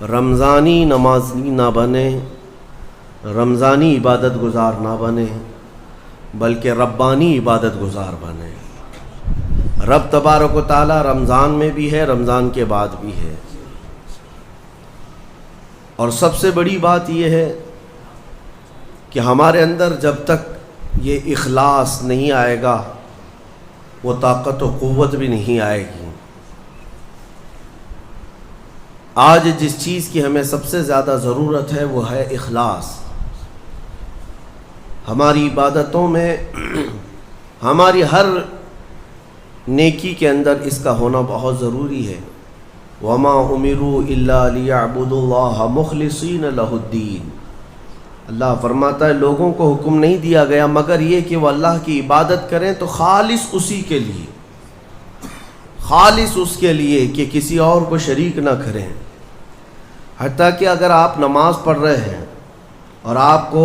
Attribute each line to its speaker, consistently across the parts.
Speaker 1: رمضانی نمازی نہ بنے، رمضانی عبادت گزار نہ بنے، بلکہ ربانی عبادت گزار بنے۔ رب تبارک و تعالی رمضان میں بھی ہے، رمضان کے بعد بھی ہے۔ اور سب سے بڑی بات یہ ہے کہ ہمارے اندر جب تک یہ اخلاص نہیں آئے گا وہ طاقت و قوت بھی نہیں آئے گی۔ آج جس چیز کی ہمیں سب سے زیادہ ضرورت ہے وہ ہے اخلاص۔ ہماری عبادتوں میں، ہماری ہر نیکی کے اندر اس کا ہونا بہت ضروری ہے۔ وَمَا أُمِرُوا إِلَّا لِيَعْبُدُوا اللَّهَ مُخْلِصِينَ لَهُ الدِّينَ۔ اللہ فرماتا ہے لوگوں کو حکم نہیں دیا گیا مگر یہ کہ وہ اللہ کی عبادت کریں تو خالص اسی کے لیے، خالص اس کے لیے کہ کسی اور کو شریک نہ کریں۔ حتیٰ کہ اگر آپ نماز پڑھ رہے ہیں اور آپ کو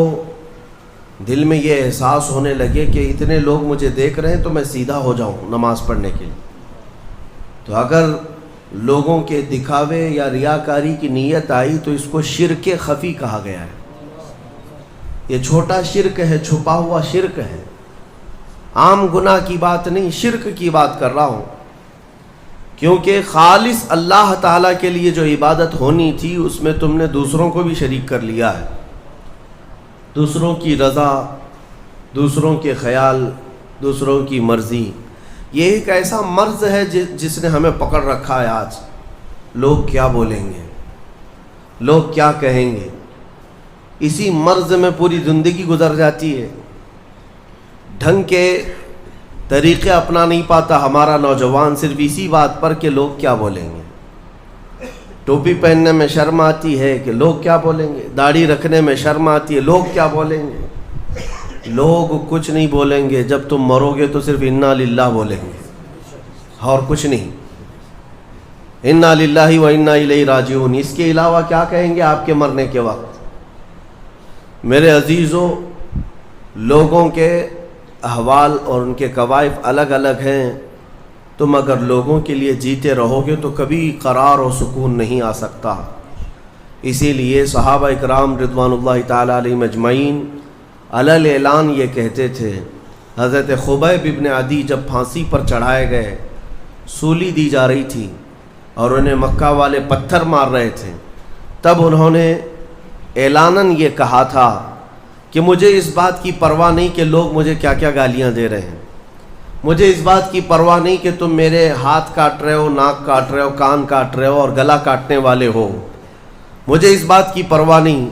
Speaker 1: دل میں یہ احساس ہونے لگے کہ اتنے لوگ مجھے دیکھ رہے ہیں تو میں سیدھا ہو جاؤں نماز پڑھنے کے لیے، تو اگر لوگوں کے دکھاوے یا ریاکاری کی نیت آئی تو اس کو شرک خفی کہا گیا ہے۔ یہ چھوٹا شرک ہے، چھپا ہوا شرک ہے، عام گناہ کی بات نہیں، شرک کی بات کر رہا ہوں، کیونکہ خالص اللہ تعالیٰ کے لیے جو عبادت ہونی تھی اس میں تم نے دوسروں کو بھی شریک کر لیا ہے۔ دوسروں کی رضا، دوسروں کے خیال، دوسروں کی مرضی، یہ ایک ایسا مرض ہے جس نے ہمیں پکڑ رکھا ہے۔ آج لوگ کیا بولیں گے، لوگ کیا کہیں گے، اسی مرض میں پوری زندگی گزر جاتی ہے۔ ڈھنگ کے طریقے اپنا نہیں پاتا ہمارا نوجوان صرف اسی بات پر کہ لوگ کیا بولیں گے۔ ٹوپی پہننے میں شرم آتی ہے کہ لوگ کیا بولیں گے، داڑھی رکھنے میں شرم آتی ہے لوگ کیا بولیں گے۔ لوگ کچھ نہیں بولیں گے، جب تم مرو گے تو صرف انا للہ بولیں گے اور کچھ نہیں۔ انا للہ و انا الیہ راجعون، اس کے علاوہ کیا کہیں گے آپ کے مرنے کے وقت؟ میرے عزیزو، لوگوں کے احوال اور ان کے کوائف الگ الگ ہیں۔ تم اگر لوگوں کے لیے جیتے رہو گے تو کبھی قرار و سکون نہیں آ سکتا۔ اسی لیے صحابہ اکرام رضوان اللہ تعالیٰ علیہم اجمعین علی اعلان یہ کہتے تھے۔ حضرت خبیب ابن عدی جب پھانسی پر چڑھائے گئے، سولی دی جا رہی تھی اور انہیں مکہ والے پتھر مار رہے تھے، تب انہوں نے اعلاناً یہ کہا تھا کہ مجھے اس بات کی پرواہ نہیں کہ لوگ مجھے کیا کیا گالیاں دے رہے ہیں، مجھے اس بات کی پرواہ نہیں کہ تم میرے ہاتھ کاٹ رہے ہو، ناک کاٹ رہے ہو، کان کاٹ رہے ہو اور گلا کاٹنے والے ہو، مجھے اس بات کی پرواہ نہیں،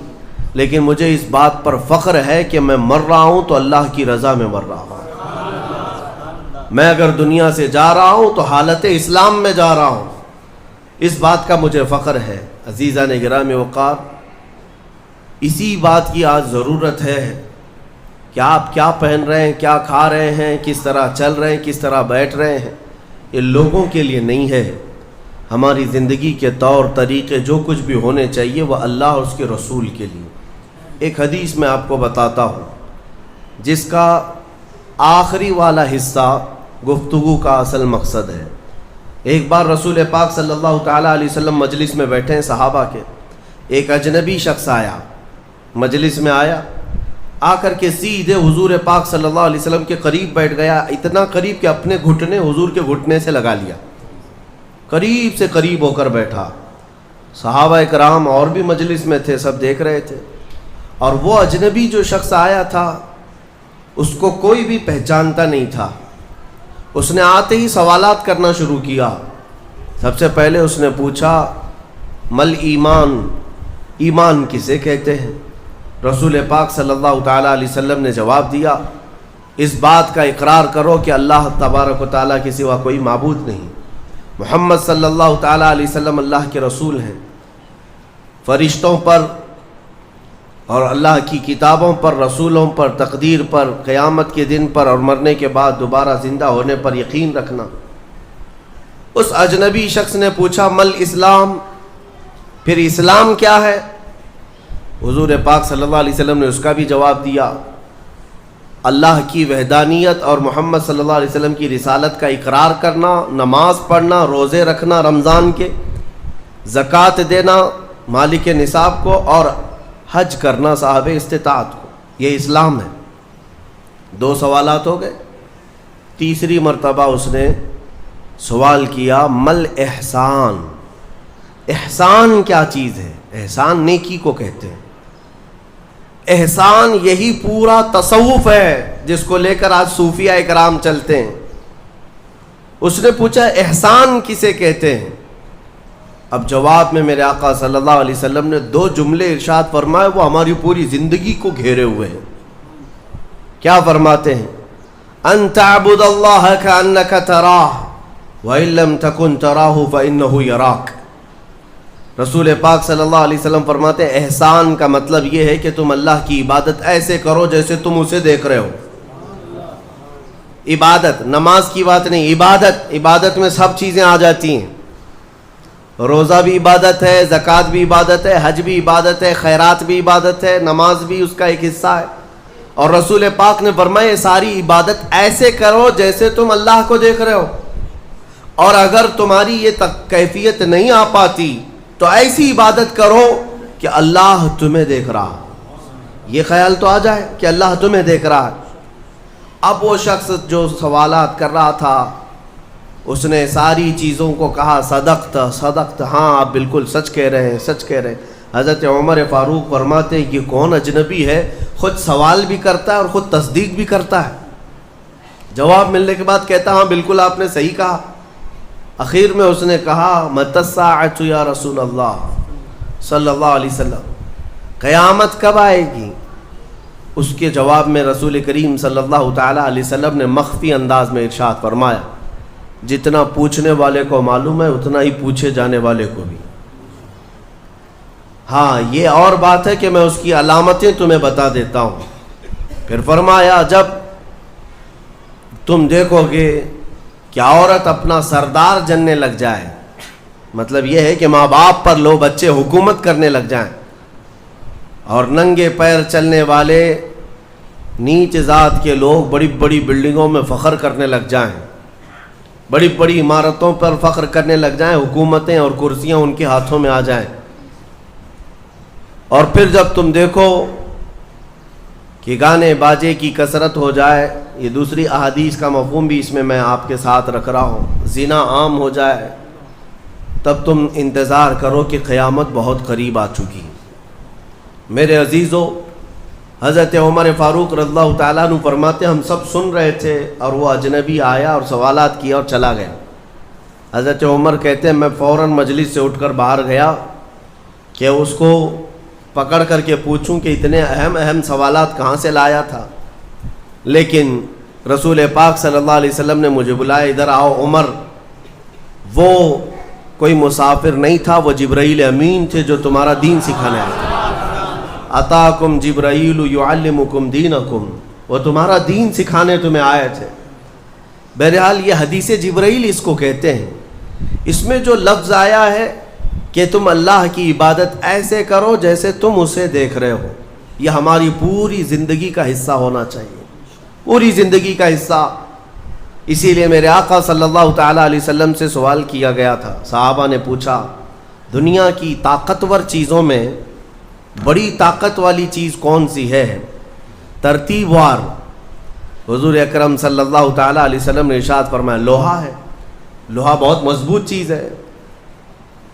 Speaker 1: لیکن مجھے اس بات پر فخر ہے کہ میں مر رہا ہوں تو اللہ کی رضا میں مر رہا ہوں۔ میں اگر دنیا سے جا رہا ہوں تو حالت اسلام میں جا رہا ہوں، اس بات کا مجھے فخر ہے۔ عزیزان گرامی وقار، اسی بات کی آج ضرورت ہے کہ آپ کیا پہن رہے ہیں، کیا کھا رہے ہیں، کس طرح چل رہے ہیں، کس طرح بیٹھ رہے ہیں، یہ لوگوں کے لیے نہیں ہے۔ ہماری زندگی کے طور طریقے جو کچھ بھی ہونے چاہیے وہ اللہ اور اس کے رسول کے لیے۔ ایک حدیث میں آپ کو بتاتا ہوں جس کا آخری والا حصہ گفتگو کا اصل مقصد ہے۔ ایک بار رسول پاک صلی اللہ تعالیٰ علیہ وسلم مجلس میں بیٹھے ہیں صحابہ کے، ایک اجنبی شخص آیا، مجلس میں آیا، آ کر کے سیدھے حضور پاک صلی اللہ علیہ وسلم کے قریب بیٹھ گیا، اتنا قریب کہ اپنے گھٹنے حضور کے گھٹنے سے لگا لیا، قریب سے قریب ہو کر بیٹھا۔ صحابہ اکرام اور بھی مجلس میں تھے، سب دیکھ رہے تھے، اور وہ اجنبی جو شخص آیا تھا اس کو کوئی بھی پہچانتا نہیں تھا۔ اس نے آتے ہی سوالات کرنا شروع کیا۔ سب سے پہلے اس نے پوچھا مل ایمان، ایمان کسے کہتے ہیں؟ رسول پاک صلی اللہ تعالیٰ علیہ وسلم نے جواب دیا، اس بات کا اقرار کرو کہ اللہ تبارک و تعالیٰ کے سوا کوئی معبود نہیں، محمد صلی اللہ تعالیٰ علیہ وسلم اللہ کے رسول ہیں، فرشتوں پر اور اللہ کی کتابوں پر، رسولوں پر، تقدیر پر، قیامت کے دن پر اور مرنے کے بعد دوبارہ زندہ ہونے پر یقین رکھنا۔ اس اجنبی شخص نے پوچھا مل اسلام، پھر اسلام کیا ہے؟ حضور پاک صلی اللہ علیہ وسلم نے اس کا بھی جواب دیا، اللہ کی وحدانیت اور محمد صلی اللہ علیہ وسلم کی رسالت کا اقرار کرنا، نماز پڑھنا، روزے رکھنا رمضان کے، زکوٰۃ دینا، مالک نصاب کو اور حج کرنا صاحب استطاعت کو، یہ اسلام ہے۔ 2 سوالات ہو گئے۔ تیسری مرتبہ اس نے سوال کیا مل احسان، احسان کیا چیز ہے؟ احسان نیکی کو کہتے ہیں۔ احسان یہی پورا تصوف ہے جس کو لے کر آج صوفیہ اکرام چلتے ہیں۔ اس نے پوچھا احسان کسے کہتے ہیں؟ اب جواب میں میرے آقا صلی اللہ علیہ وسلم نے 2 جملے ارشاد فرمائے، وہ ہماری پوری زندگی کو گھیرے ہوئے ہیں۔ کیا فرماتے ہیں؟ ان تعبد اللہ کأنک تراہ وإن لم تکن تراہ فإنہ یراک۔ رسول پاک صلی اللہ علیہ وسلم فرماتے ہیں احسان کا مطلب یہ ہے کہ تم اللہ کی عبادت ایسے کرو جیسے تم اسے دیکھ رہے ہو۔ عبادت، نماز کی بات نہیں، عبادت میں سب چیزیں آ جاتی ہیں۔ روزہ بھی عبادت ہے، زکوٰۃ بھی عبادت ہے، حج بھی عبادت ہے، خیرات بھی عبادت ہے، نماز بھی اس کا ایک حصہ ہے۔ اور رسول پاک نے فرمایا ساری عبادت ایسے کرو جیسے تم اللہ کو دیکھ رہے ہو، اور اگر تمہاری یہ کیفیت نہیں آ پاتی تو ایسی عبادت کرو کہ اللہ تمہیں دیکھ رہا، یہ خیال تو آ جائے کہ اللہ تمہیں دیکھ رہا ہے۔ اب وہ شخص جو سوالات کر رہا تھا اس نے ساری چیزوں کو کہا صدقت، ہاں آپ بالکل سچ کہہ رہے ہیں، سچ کہہ رہے ہیں۔ حضرت عمر فاروق فرماتے ہیں یہ کون اجنبی ہے، خود سوال بھی کرتا ہے اور خود تصدیق بھی کرتا ہے۔ جواب ملنے کے بعد کہتا ہاں بالکل آپ نے صحیح کہا۔ اخیر میں اس نے کہا متی الساعۃ یا رسول اللہ صلی اللہ علیہ وسلم، قیامت کب آئے گی؟ اس کے جواب میں رسول کریم صلی اللہ تعالی علیہ وسلم نے مخفی انداز میں ارشاد فرمایا جتنا پوچھنے والے کو معلوم ہے اتنا ہی پوچھے جانے والے کو بھی۔ ہاں یہ اور بات ہے کہ میں اس کی علامتیں تمہیں بتا دیتا ہوں۔ پھر فرمایا جب تم دیکھو گے کہ عورت اپنا سردار جننے لگ جائے، مطلب یہ ہے کہ ماں باپ پر لو بچے حکومت کرنے لگ جائیں، اور ننگے پیر چلنے والے نیچ ذات کے لوگ بڑی بڑی بلڈنگوں میں فخر کرنے لگ جائیں، بڑی بڑی عمارتوں پر فخر کرنے لگ جائیں، حکومتیں اور کرسیاں ان کے ہاتھوں میں آ جائیں، اور پھر جب تم دیکھو کہ گانے باجے کی کثرت ہو جائے، یہ دوسری احادیث کا مفہوم بھی اس میں آپ کے ساتھ رکھ رہا ہوں، زنا عام ہو جائے، تب تم انتظار کرو کہ قیامت بہت قریب آ چکی۔ میرے عزیزو، حضرت عمر فاروق رضی اللہ تعالیٰ عنہ فرماتے ہم سب سن رہے تھے اور وہ اجنبی آیا اور سوالات کیا اور چلا گیا۔ حضرت عمر کہتے ہیں میں فوراً مجلس سے اٹھ کر باہر گیا کہ اس کو پکڑ کر کے پوچھوں کہ اتنے اہم سوالات کہاں سے لایا تھا، لیکن رسول پاک صلی اللہ علیہ وسلم نے مجھے بلایا، ادھر آؤ عمر۔ وہ کوئی مسافر نہیں تھا، وہ جبرائیل امین تھے جو تمہارا دین سکھانے آئے تھے۔ اتاکم جبرائیل یعلمکم دینکم، وہ تمہارا دین سکھانے تمہیں آئے تھے۔ بہرحال یہ حدیث جبرائیل اس کو کہتے ہیں۔ اس میں جو لفظ آیا ہے کہ تم اللہ کی عبادت ایسے کرو جیسے تم اسے دیکھ رہے ہو، یہ ہماری پوری زندگی کا حصہ ہونا چاہیے، پوری زندگی کا حصہ۔ اسی لیے میرے آقا صلی اللہ تعالیٰ علیہ وسلم سے سوال کیا گیا تھا، صحابہ نے پوچھا دنیا کی طاقتور چیزوں میں بڑی طاقت والی چیز کون سی ہے؟ ترتیب وار حضور اکرم صلی اللہ تعالیٰ علیہ وسلم نے ارشاد فرمایا لوہا ہے، لوہا بہت مضبوط چیز ہے۔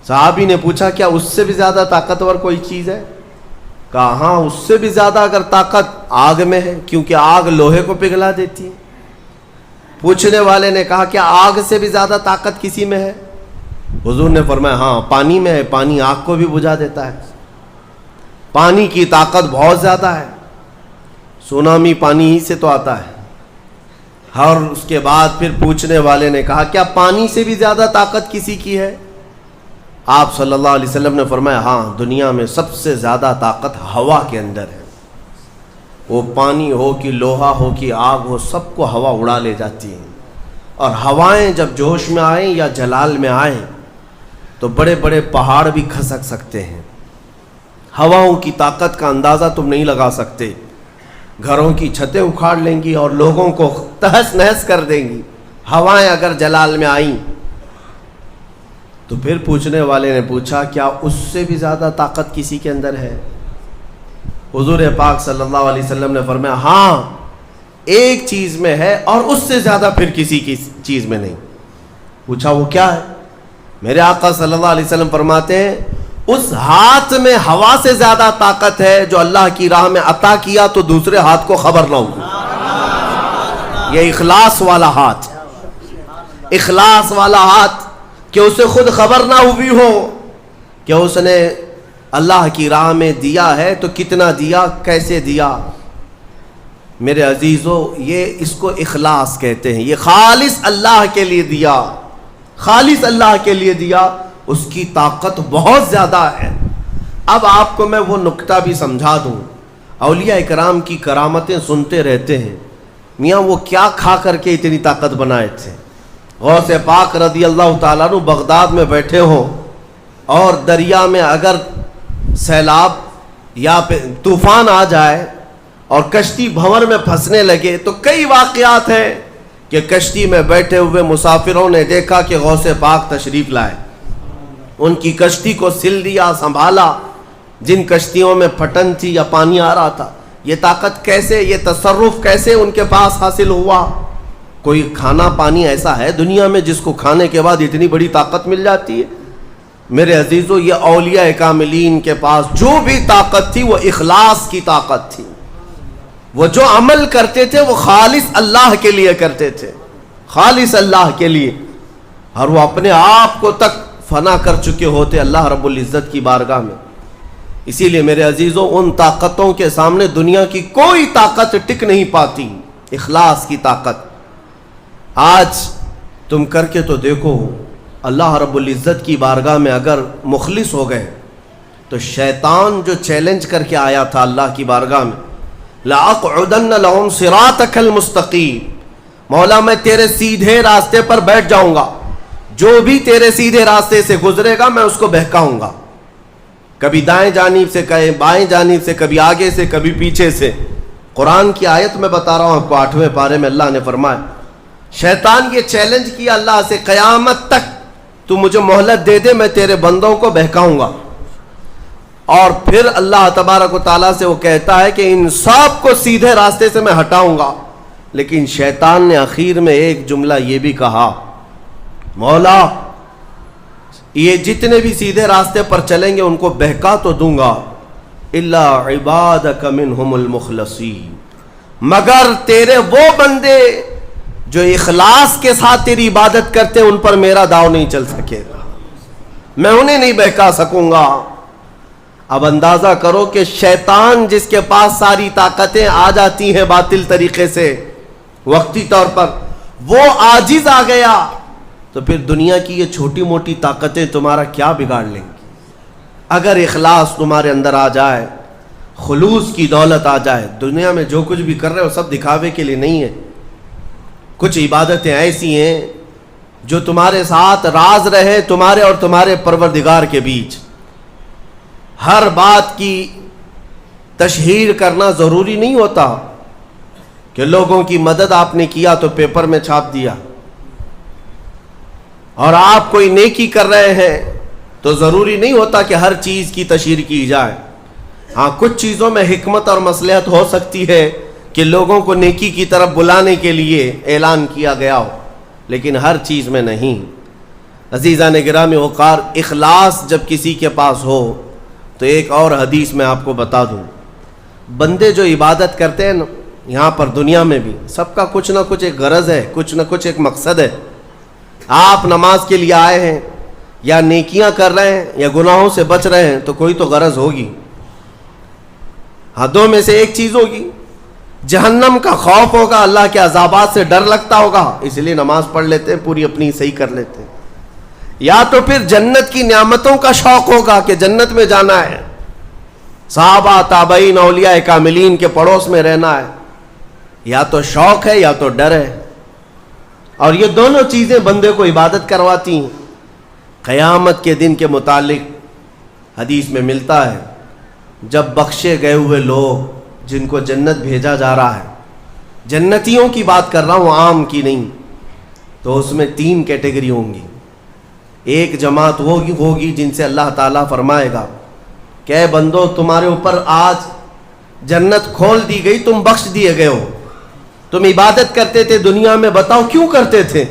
Speaker 1: صحابی نے پوچھا کیا اس سے بھی زیادہ طاقتور کوئی چیز ہے؟ کہا ہاں اس سے بھی زیادہ اگر طاقت آگ میں ہے، کیونکہ آگ لوہے کو پگھلا دیتی ہے۔ پوچھنے والے نے کہا کیا آگ سے بھی زیادہ طاقت کسی میں ہے؟ حضور نے فرمایا ہاں پانی میں ہے، پانی آگ کو بھی بجھا دیتا ہے، پانی کی طاقت بہت زیادہ ہے، سونامی پانی ہی سے تو آتا ہے۔ اور اس کے بعد پھر پوچھنے والے نے کہا کیا پانی سے بھی زیادہ طاقت کسی کی ہے؟ آپ صلی اللہ علیہ وسلم نے فرمایا ہاں دنیا میں سب سے زیادہ طاقت ہوا کے اندر ہے، وہ پانی ہو کہ لوہا ہو کہ آگ ہو، سب کو ہوا اڑا لے جاتی ہے، اور ہوائیں جب جوش میں آئیں یا جلال میں آئیں تو بڑے بڑے پہاڑ بھی کھسک سکتے ہیں۔ ہواؤں کی طاقت کا اندازہ تم نہیں لگا سکتے، گھروں کی چھتیں اکھاڑ لیں گی اور لوگوں کو تہس نہس کر دیں گی۔ ہوائیں اگر جلال میں آئیں تو پھر پوچھنے والے نے پوچھا کیا اس سے بھی زیادہ طاقت کسی کے اندر ہے؟ حضور پاک صلی اللہ علیہ وسلم نے فرمایا ہاں ایک چیز میں ہے اور اس سے زیادہ پھر کسی کی چیز میں نہیں۔ پوچھا وہ کیا ہے؟ میرے آقا صلی اللہ علیہ وسلم فرماتے ہیں اس ہاتھ میں ہوا سے زیادہ طاقت ہے جو اللہ کی راہ میں عطا کیا تو دوسرے ہاتھ کو خبر نہ ہوگی۔ یہ اخلاص والا ہاتھ، اخلاص والا ہاتھ کہ اسے خود خبر نہ ہوئی ہو کہ اس نے اللہ کی راہ میں دیا ہے تو کتنا دیا، کیسے دیا۔ میرے عزیزو یہ اس کو اخلاص کہتے ہیں، یہ خالص اللہ کے لیے دیا، خالص اللہ کے لیے دیا، اس کی طاقت بہت زیادہ ہے۔ اب آپ کو میں وہ نکتہ بھی سمجھا دوں، اولیاء اکرام کی کرامتیں سنتے رہتے ہیں، میاں وہ کیا کھا کر کے اتنی طاقت بنائے تھے۔ غوث پاک رضی اللہ تعالیٰ عنہ بغداد میں بیٹھے ہوں اور دریا میں اگر سیلاب یا طوفان آ جائے اور کشتی بھنور میں پھنسنے لگے تو کئی واقعات ہیں کہ کشتی میں بیٹھے ہوئے مسافروں نے دیکھا کہ غوث پاک تشریف لائے، ان کی کشتی کو سل دیا، سنبھالا۔ جن کشتیوں میں پھٹن تھی یا پانی آ رہا تھا، یہ طاقت کیسے، یہ تصرف کیسے ان کے پاس حاصل ہوا؟ کوئی کھانا پانی ایسا ہے دنیا میں جس کو کھانے کے بعد اتنی بڑی طاقت مل جاتی ہے؟ میرے عزیزو یہ اولیاء کاملین کے پاس جو بھی طاقت تھی وہ اخلاص کی طاقت تھی، وہ جو عمل کرتے تھے وہ خالص اللہ کے لیے کرتے تھے، خالص اللہ کے لیے، اور وہ اپنے آپ کو تک فنا کر چکے ہوتے اللہ رب العزت کی بارگاہ میں۔ اسی لیے میرے عزیزو ان طاقتوں کے سامنے دنیا کی کوئی طاقت ٹک نہیں پاتی، اخلاص کی طاقت۔ آج تم کر کے تو دیکھو، اللہ رب العزت کی بارگاہ میں اگر مخلص ہو گئے تو شیطان جو چیلنج کر کے آیا تھا اللہ کی بارگاہ میں، لَأَقْعُدَنَّ لَهُمْ صِرَاطَكَ الْمُسْتَقِيمَ، مولا میں تیرے سیدھے راستے پر بیٹھ جاؤں گا، جو بھی تیرے سیدھے راستے سے گزرے گا میں اس کو بہکاؤں گا، کبھی دائیں جانب سے، کبھی بائیں جانب سے، کبھی آگے سے، کبھی پیچھے سے۔ قرآن کی آیت میں بتا رہا ہوں آپ کو، 8ویں پارے میں اللہ نے فرمایا، شیطان یہ چیلنج کیا اللہ سے، قیامت تک تو مجھے مہلت دے دے، میں تیرے بندوں کو بہکاؤں گا۔ اور پھر اللہ تبارک و تعالیٰ سے وہ کہتا ہے کہ ان سب کو سیدھے راستے سے میں ہٹاؤں گا، لیکن شیطان نے آخر میں ایک جملہ یہ بھی کہا، مولا یہ جتنے بھی سیدھے راستے پر چلیں گے ان کو بہکا تو دوں گا، الا عبادک منہم المخلصین، مگر تیرے وہ بندے جو اخلاص کے ساتھ تیری عبادت کرتے ان پر میرا داؤ نہیں چل سکے گا، میں انہیں نہیں بہکا سکوں گا۔ اب اندازہ کرو کہ شیطان جس کے پاس ساری طاقتیں آ جاتی ہیں باطل طریقے سے وقتی طور پر، وہ عاجز آ گیا تو پھر دنیا کی یہ چھوٹی موٹی طاقتیں تمہارا کیا بگاڑ لیں گی؟ اگر اخلاص تمہارے اندر آ جائے، خلوص کی دولت آ جائے، دنیا میں جو کچھ بھی کر رہے ہو سب دکھاوے کے لیے نہیں ہے، کچھ عبادتیں ایسی ہیں جو تمہارے ساتھ راز رہے تمہارے اور تمہارے پروردگار کے بیچ۔ ہر بات کی تشہیر کرنا ضروری نہیں ہوتا کہ لوگوں کی مدد آپ نے کیا تو پیپر میں چھاپ دیا، اور آپ کوئی نیکی کر رہے ہیں تو ضروری نہیں ہوتا کہ ہر چیز کی تشہیر کی جائے۔ ہاں کچھ چیزوں میں حکمت اور مصلحت ہو سکتی ہے کہ لوگوں کو نیکی کی طرف بلانے کے لیے اعلان کیا گیا ہو، لیکن ہر چیز میں نہیں۔ عزیزان گرامی وقار، اخلاص جب کسی کے پاس ہو تو ایک اور حدیث میں آپ کو بتا دوں، بندے جو عبادت کرتے ہیں نا یہاں پر دنیا میں بھی، سب کا کچھ نہ کچھ ایک غرض ہے، کچھ نہ کچھ ایک مقصد ہے۔ آپ نماز کے لیے آئے ہیں یا نیکیاں کر رہے ہیں یا گناہوں سے بچ رہے ہیں تو کوئی تو غرض ہوگی، حدوں میں سے ایک چیز ہوگی، جہنم کا خوف ہوگا، اللہ کے عذابات سے ڈر لگتا ہوگا اس لیے نماز پڑھ لیتے ہیں، پوری اپنی صحیح کر لیتے ہیں، یا تو پھر جنت کی نعمتوں کا شوق ہوگا کہ جنت میں جانا ہے، صحابہ تابعین اولیاء کاملین کے پڑوس میں رہنا ہے، یا تو شوق ہے یا تو ڈر ہے، اور یہ دونوں چیزیں بندے کو عبادت کرواتی ہیں۔ قیامت کے دن کے متعلق حدیث میں ملتا ہے، جب بخشے گئے ہوئے لوگ جن کو جنت بھیجا جا رہا ہے، جنتیوں کی بات کر رہا ہوں عام کی نہیں، تو اس میں 3 کیٹیگری ہوں گی۔ ایک جماعت وہ ہوگی جن سے اللہ تعالیٰ فرمائے گا کہ اے بندو تمہارے اوپر آج جنت کھول دی گئی، تم بخش دیے گئے ہو، تم عبادت کرتے تھے دنیا میں، بتاؤ کیوں کرتے تھے؟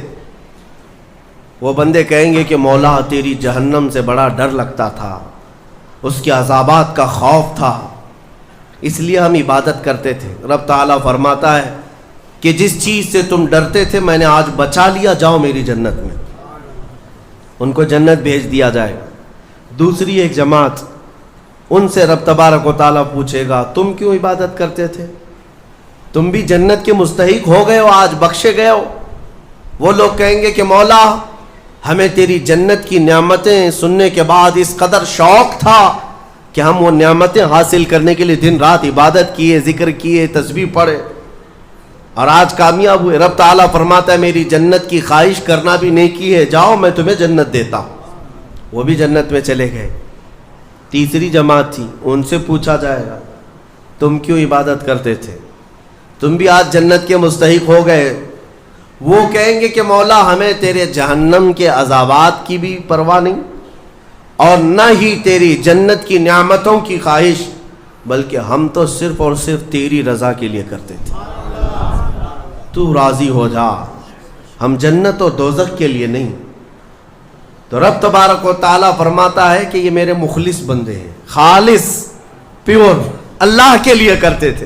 Speaker 1: وہ بندے کہیں گے کہ مولا تیری جہنم سے بڑا ڈر لگتا تھا، اس کے عذابات کا خوف تھا، اس لیے ہم عبادت کرتے تھے۔ رب تعالیٰ فرماتا ہے کہ جس چیز سے تم ڈرتے تھے میں نے آج بچا لیا، جاؤ میری جنت میں۔ ان کو جنت بھیج دیا جائے گا۔ دوسری ایک جماعت، ان سے رب تبارک و تعالیٰ پوچھے گا تم کیوں عبادت کرتے تھے؟ تم بھی جنت کے مستحق ہو گئے ہو، آج بخشے گئے ہو۔ وہ لوگ کہیں گے کہ مولا ہمیں تیری جنت کی نعمتیں سننے کے بعد اس قدر شوق تھا کہ ہم وہ نعمتیں حاصل کرنے کے لیے دن رات عبادت کیے، ذکر کیے، تسبیح پڑھے، اور آج کامیاب ہوئے۔ رب تعالیٰ فرماتا ہے میری جنت کی خواہش کرنا بھی نیکی ہے، جاؤ میں تمہیں جنت دیتا ہوں۔ وہ بھی جنت میں چلے گئے۔ تیسری جماعت تھی، ان سے پوچھا جائے گا تم کیوں عبادت کرتے تھے؟ تم بھی آج جنت کے مستحق ہو گئے۔ وہ کہیں گے کہ مولا ہمیں تیرے جہنم کے عذابات کی بھی پرواہ نہیں، اور نہ ہی تیری جنت کی نعمتوں کی خواہش، بلکہ ہم تو صرف اور صرف تیری رضا کے لیے کرتے تھے، تو راضی ہو جا، ہم جنت و دوزخ کے لیے نہیں۔ تو رب تبارک و تعالیٰ فرماتا ہے کہ یہ میرے مخلص بندے ہیں، خالص پیور اللہ کے لیے کرتے تھے۔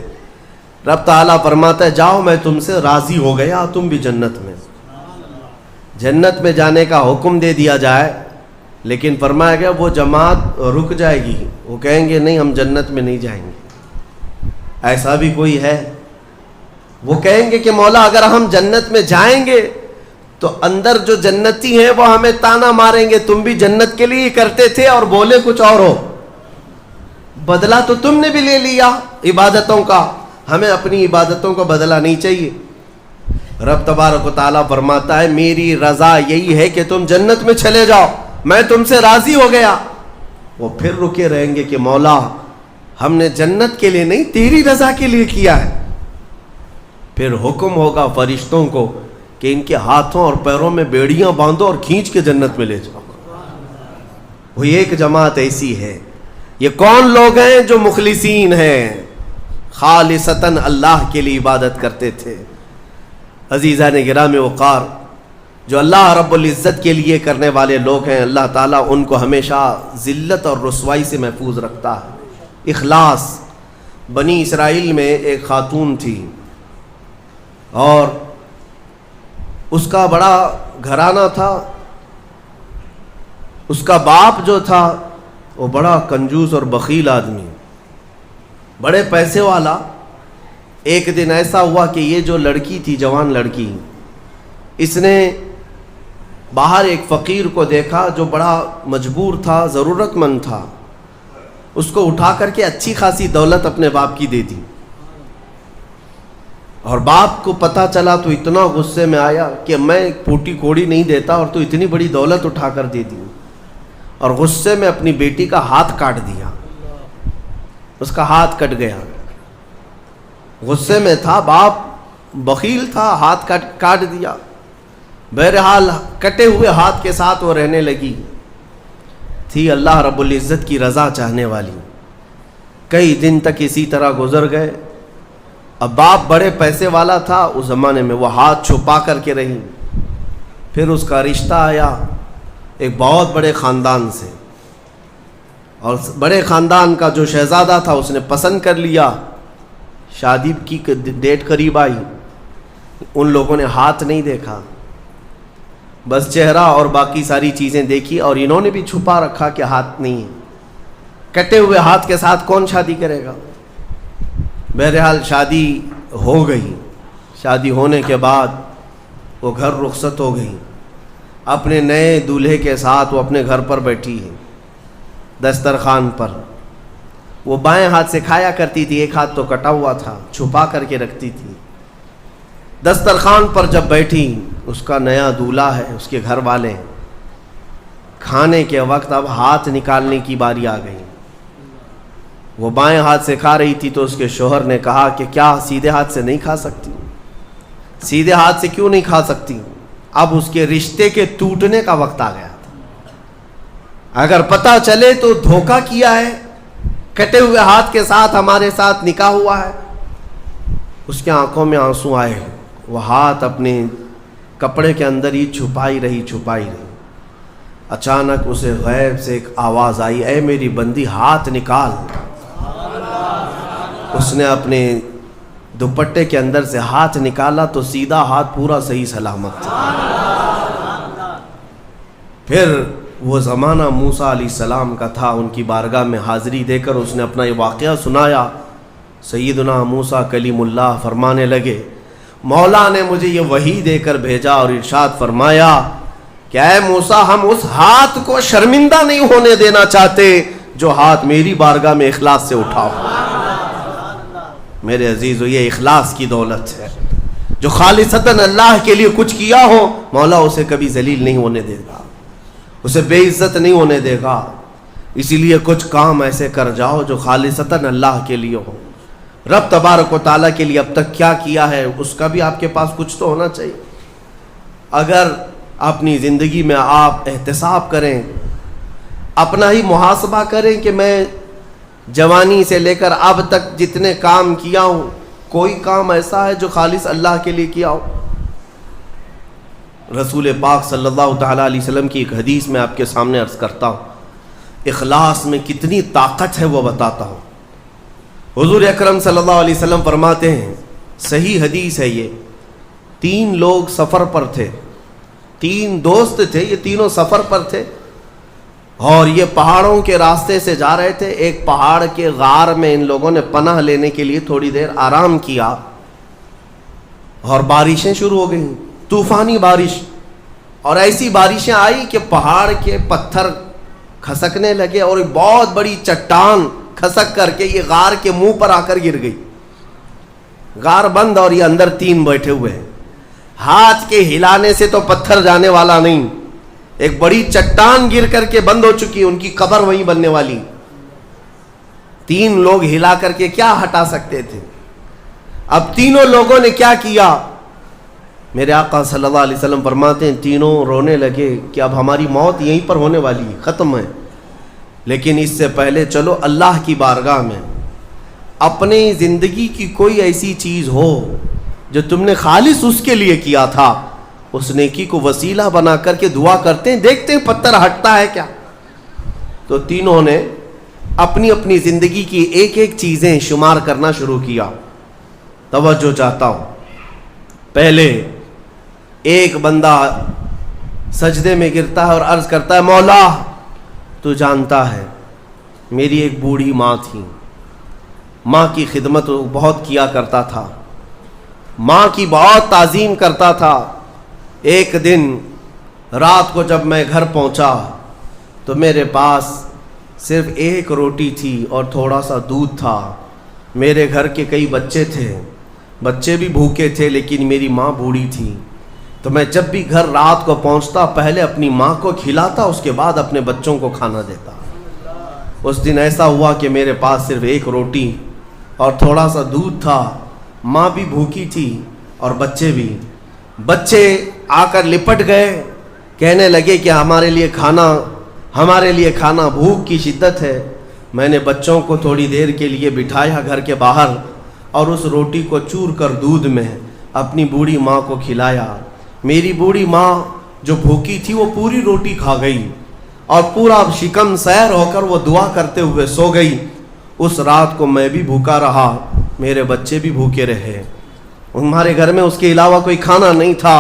Speaker 1: رب تعالیٰ فرماتا ہے جاؤ میں تم سے راضی ہو گیا، تم بھی جنت میں۔ جنت میں جانے کا حکم دے دیا جائے، لیکن فرمایا گیا وہ جماعت رک جائے گی، وہ کہیں گے نہیں ہم جنت میں نہیں جائیں گے۔ ایسا بھی کوئی ہے؟ وہ کہیں گے کہ مولا اگر ہم جنت میں جائیں گے تو اندر جو جنتی ہیں وہ ہمیں تانا ماریں گے، تم بھی جنت کے لیے کرتے تھے اور بولے کچھ اور ہو، بدلہ تو تم نے بھی لے لیا عبادتوں کا، ہمیں اپنی عبادتوں کا بدلہ نہیں چاہیے۔ رب تبارک و تعالیٰ فرماتا ہے میری رضا یہی ہے کہ تم جنت میں چلے جاؤ، میں تم سے راضی ہو گیا۔ وہ پھر رکے رہیں گے کہ مولا ہم نے جنت کے لیے نہیں تیری رضا کے لیے کیا ہے۔ پھر حکم ہوگا فرشتوں کو کہ ان کے ہاتھوں اور پیروں میں بیڑیاں باندھو اور کھینچ کے جنت میں لے جاؤ۔ وہ ایک جماعت ایسی ہے۔ یہ کون لوگ ہیں جو مخلصین ہیں، خالصتاً اللہ کے لیے عبادت کرتے تھے۔ عزیزان گرامی وقار، جو اللہ رب العزت کے لیے کرنے والے لوگ ہیں، اللہ تعالیٰ ان کو ہمیشہ ذلت اور رسوائی سے محفوظ رکھتا ہے۔ اخلاص۔ بنی اسرائیل میں ایک خاتون تھی اور اس کا بڑا گھرانہ تھا۔ اس کا باپ جو تھا وہ بڑا کنجوس اور بخیل آدمی، بڑے پیسے والا۔ ایک دن ایسا ہوا کہ یہ جو لڑکی تھی، جوان لڑکی، اس نے باہر ایک فقیر کو دیکھا جو بڑا مجبور تھا، ضرورت مند تھا، اس کو اٹھا کر کے اچھی خاصی دولت اپنے باپ کی دے دی۔ اور باپ کو پتہ چلا تو اتنا غصے میں آیا کہ میں ایک پھوٹی کوڑی نہیں دیتا اور تو اتنی بڑی دولت اٹھا کر دے دی، اور غصے میں اپنی بیٹی کا ہاتھ کاٹ دیا۔ اس کا ہاتھ کٹ گیا، غصے میں تھا، باپ بخیل تھا، ہاتھ کاٹ دیا۔ بہرحال کٹے ہوئے ہاتھ کے ساتھ وہ رہنے لگی تھی، اللہ رب العزت کی رضا چاہنے والی۔ کئی دن تک اسی طرح گزر گئے۔ اب باپ بڑے پیسے والا تھا اس زمانے میں، وہ ہاتھ چھپا کر کے رہی۔ پھر اس کا رشتہ آیا ایک بہت بڑے خاندان سے، اور بڑے خاندان کا جو شہزادہ تھا اس نے پسند کر لیا۔ شادی کی ڈیٹ قریب آئی، ان لوگوں نے ہاتھ نہیں دیکھا، بس چہرہ اور باقی ساری چیزیں دیکھی، اور انہوں نے بھی چھپا رکھا کہ ہاتھ نہیں ہے۔ کٹے ہوئے ہاتھ کے ساتھ کون شادی کرے گا؟ بہرحال شادی ہو گئی۔ شادی ہونے کے بعد وہ گھر رخصت ہو گئی، اپنے نئے دولہے کے ساتھ وہ اپنے گھر پر بیٹھی ہے، دسترخوان پر۔ وہ بائیں ہاتھ سے کھایا کرتی تھی، ایک ہاتھ تو کٹا ہوا تھا، چھپا کر کے رکھتی تھی۔ دسترخوان پر جب بیٹھی، اس کا نیا دولہا ہے، اس کے گھر والے، کھانے کے وقت اب ہاتھ نکالنے کی باری آ گئی۔ وہ بائیں ہاتھ سے کھا رہی تھی تو اس کے شوہر نے کہا کہ کیا سیدھے ہاتھ سے نہیں کھا سکتی؟ سیدھے ہاتھ سے کیوں نہیں کھا سکتی؟ اب اس کے رشتے کے ٹوٹنے کا وقت آ گیا تھا۔ اگر پتہ چلے تو دھوکہ کیا ہے، کٹے ہوئے ہاتھ کے ساتھ ہمارے ساتھ نکاح ہوا ہے۔ اس کے آنکھوں میں آنسو آئے، وہ ہاتھ اپنے کپڑے کے اندر ہی چھپائی رہی۔ اچانک اسے غیب سے ایک آواز آئی، اے میری بندی ہاتھ نکال۔ اس نے اپنے دوپٹے کے اندر سے ہاتھ نکالا تو سیدھا ہاتھ پورا صحیح سلامت تھا۔ پھر وہ زمانہ موسیٰ علیہ السلام کا تھا، ان کی بارگاہ میں حاضری دے کر اس نے اپنا یہ واقعہ سنایا۔ سیدنا موسیٰ کلیم اللہ فرمانے لگے، مولا نے مجھے یہ وحی دے کر بھیجا اور ارشاد فرمایا کہ اے موسیٰ، ہم اس ہاتھ کو شرمندہ نہیں ہونے دینا چاہتے جو ہاتھ میری بارگاہ میں اخلاص سے اٹھاؤ۔ میرے عزیزو، یہ اخلاص کی دولت ہے۔ جو خالصتاً اللہ کے لیے کچھ کیا ہو، مولا اسے کبھی ذلیل نہیں ہونے دے گا، اسے بے عزت نہیں ہونے دے گا۔ اسی لیے کچھ کام ایسے کر جاؤ جو خالصتاً اللہ کے لیے ہو۔ رب تبارک و تعالیٰ کے لیے اب تک کیا کیا ہے، اس کا بھی آپ کے پاس کچھ تو ہونا چاہیے۔ اگر اپنی زندگی میں آپ احتساب کریں، اپنا ہی محاسبہ کریں کہ میں جوانی سے لے کر اب تک جتنے کام کیا ہوں، کوئی کام ایسا ہے جو خالص اللہ کے لیے کیا ہو؟ رسول پاک صلی اللہ تعالیٰ علیہ وسلم کی ایک حدیث میں آپ کے سامنے عرض کرتا ہوں، اخلاص میں کتنی طاقت ہے وہ بتاتا ہوں۔ حضور اکرم صلی اللہ علیہ وسلم فرماتے ہیں، صحیح حدیث ہے یہ، 3 لوگ سفر پر تھے، 3 دوست تھے، یہ تینوں سفر پر تھے اور یہ پہاڑوں کے راستے سے جا رہے تھے۔ ایک پہاڑ کے غار میں ان لوگوں نے پناہ لینے کے لیے تھوڑی دیر آرام کیا اور بارشیں شروع ہو گئیں، طوفانی بارش، اور ایسی بارشیں آئی کہ پہاڑ کے پتھر کھسکنے لگے اور ایک بہت بڑی چٹان کھسک کر کے یہ غار کے منہ پر آ کر گر گئی۔ غار بند اور یہ اندر 3 بیٹھے ہوئے ہیں، ہاتھ کے ہلانے سے تو پتھر جانے والا نہیں، ایک بڑی چٹان گر کر کے بند ہو چکی، ان کی قبر وہیں بننے والی۔ 3 لوگ ہلا کر کے کیا ہٹا سکتے تھے؟ اب تینوں لوگوں نے کیا کیا؟ میرے آقا صلی اللہ علیہ وسلم فرماتے ہیں تینوں رونے لگے کہ اب ہماری موت یہیں پر ہونے والی ہے، ختم ہے، لیکن اس سے پہلے چلو اللہ کی بارگاہ میں اپنی زندگی کی کوئی ایسی چیز ہو جو تم نے خالص اس کے لیے کیا تھا، اس نیکی کو وسیلہ بنا کر کے دعا کرتے ہیں، دیکھتے ہیں پتھر ہٹتا ہے کیا۔ تو تینوں نے اپنی اپنی زندگی کی ایک ایک چیزیں شمار کرنا شروع کیا۔ توجہ چاہتا ہوں، پہلے ایک بندہ سجدے میں گرتا ہے اور عرض کرتا ہے، مولا تو جانتا ہے میری ایک بوڑھی ماں تھی، ماں کی خدمت بہت کیا کرتا تھا، ماں کی بہت تعظیم کرتا تھا۔ ایک دن رات کو جب میں گھر پہنچا تو میرے پاس صرف ایک روٹی تھی اور تھوڑا سا دودھ تھا۔ میرے گھر کے کئی بچے تھے، بچے بھی بھوکے تھے، لیکن میری ماں بوڑھی تھی، تو میں جب بھی گھر رات کو پہنچتا پہلے اپنی ماں کو کھلاتا، اس کے بعد اپنے بچوں کو کھانا دیتا۔ اس دن ایسا ہوا کہ میرے پاس صرف ایک روٹی اور تھوڑا سا دودھ تھا، ماں بھی بھوکی تھی اور بچے بھی۔ بچے آ کر لپٹ گئے، کہنے لگے کہ ہمارے لیے کھانا، بھوک کی شدت ہے۔ میں نے بچوں کو تھوڑی دیر کے لیے بٹھایا گھر کے باہر اور اس روٹی کو چور کر دودھ میں اپنی بوڑھی ماں کو کھلایا۔ میری بوڑھی ماں جو بھوکی تھی وہ پوری روٹی کھا گئی اور پورا شکم سیر ہو کر وہ دعا کرتے ہوئے سو گئی۔ اس رات کو میں بھی بھوکا رہا، میرے بچے بھی بھوکے رہے، ہمارے گھر میں اس کے علاوہ کوئی کھانا نہیں تھا۔